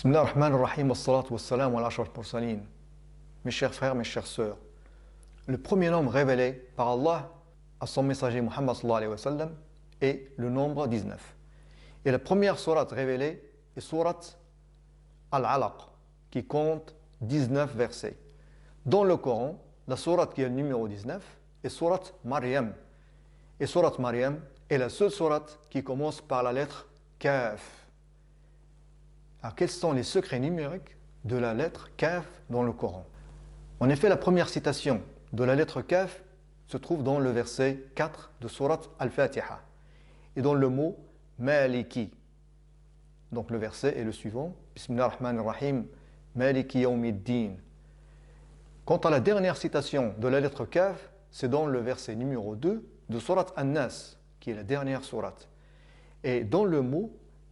Bismillah ar-Rahman ar-Rahim, wassalatu wassalamu ala ashraf al-mursalin. Mes chers frères, mes chères sœurs, le premier nombre révélé par Allah à son messager Muhammad sallallahu alayhi wa sallam est le nombre 19. Et la première sourate révélée est sourate Al-Alaq, qui compte 19 versets. Dans le Coran, la sourate qui est le numéro 19 est sourate Maryam. Et sourate Maryam est la seule sourate qui commence par la lettre Kaf. Alors, quels sont les secrets numériques de la lettre Kaf dans le Coran? En effet, la première citation de la lettre Kaf se trouve dans le verset 4 de sourate Al-Fatiha et dans le mot Maliki. Donc le verset est le suivant: Bismillah ar-Rahman ar-Rahim, Maliki yawmiddin. Quant à la dernière citation de la lettre Kaf, c'est dans le verset numéro 2 de sourate An-Nas, qui est la dernière sourate. Et dans le mot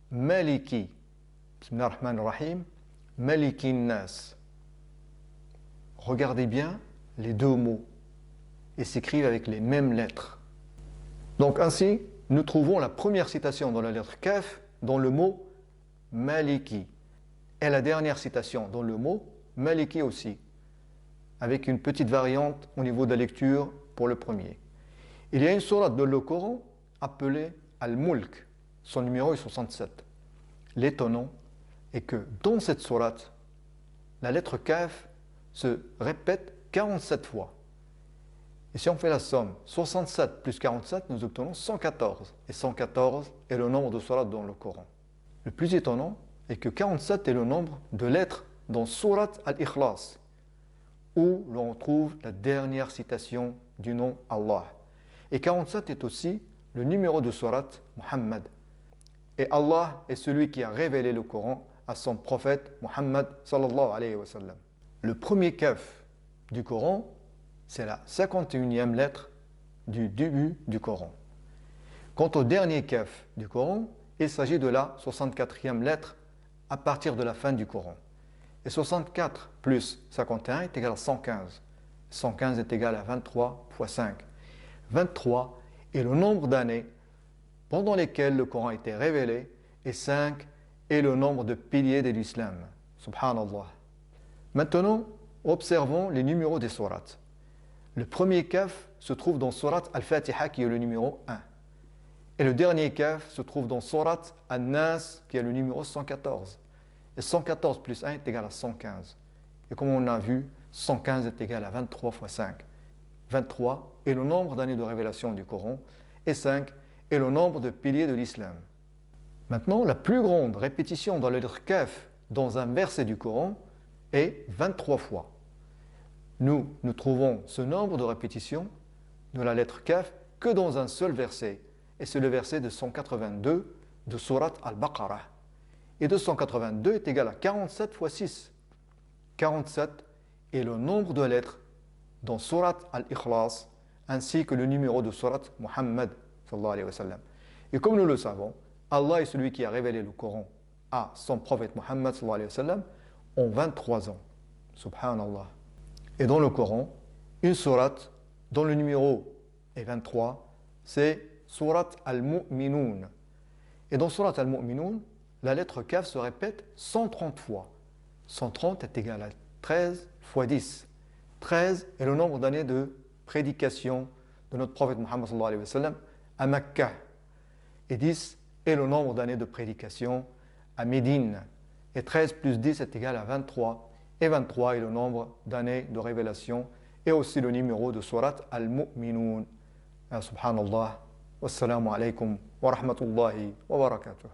Maliki, Bismillah ar-Rahman ar-Rahim, Maliki nas. Regardez bien les deux mots et s'écrivent avec les mêmes lettres. Donc ainsi, nous trouvons la première citation dans la lettre Kaf dans le mot Maliki et la dernière citation dans le mot Maliki aussi, avec une petite variante au niveau de la lecture pour le premier. Il y a une sourate dans le Coran appelée Al-Mulk, son numéro est 67. L'étonnant est que dans cette sourate, la lettre Kaf se répète 47 fois. Et si on fait la somme, 67 plus 47, nous obtenons 114. Et 114 est le nombre de sourates dans le Coran. Le plus étonnant est que 47 est le nombre de lettres dans sourate Al-Ikhlas, où l'on trouve la dernière citation du nom Allah. Et 47 est aussi le numéro de sourate Muhammad. Et Allah est celui qui a révélé le Coran à son prophète Muhammad sallallahu alayhi wa sallam. Le premier Kaf du Coran, c'est la 51e lettre du début du Coran. Quant au dernier Kaf du Coran, il s'agit de la 64e lettre à partir de la fin du Coran. Et 64 plus 51 est égal à 115. 115 est égal à 23 fois 5. 23 est le nombre d'années pendant lesquelles le Coran a été révélé, et 5 est le nombre de piliers de l'islam. Subhanallah. Maintenant, observons les numéros des sourates. Le premier Kaf se trouve dans sourate Al-Fatiha, qui est le numéro 1. Et le dernier Kaf se trouve dans sourate An-Nas, qui est le numéro 114. Et 114 plus 1 est égal à 115. Et comme on a vu, 115 est égal à 23 fois 5. 23 est le nombre d'années de révélation du Coran, et 5 est le nombre de piliers de l'islam. Maintenant, la plus grande répétition dans la lettre Kaf dans un verset du Coran est 23 fois. Nous trouvons ce nombre de répétitions de la lettre Kaf que dans un seul verset, et c'est le verset de 182 de sourate Al-Baqarah. Et 282 est égal à 47 fois 6. 47 est le nombre de lettres dans sourate Al-Ikhlas, ainsi que le numéro de sourate Muhammad sallallahu alayhi wa sallam. Et comme nous le savons, Allah est celui qui a révélé le Coran à son prophète Muhammad sallallahu alayhi wa sallam en 23 ans. Subhanallah. Et dans le Coran, une sourate dont le numéro est 23, c'est sourate Al-Mu'minun. Et dans sourate Al-Mu'minun, la lettre Kaf se répète 130 fois. 130 est égal à 13 fois 10. 13 est le nombre d'années de prédication de notre prophète Muhammad sallallahu alayhi wa sallam à Makkah. Et 10 est le nombre d'années de prédication à Médine. Et 13 plus 10 est égal à 23. Et 23 est le nombre d'années de révélation et aussi le numéro de sourate Al-Mu'minun. Subhanallah. Wassalamu alaykum wa rahmatullahi wa barakatuh.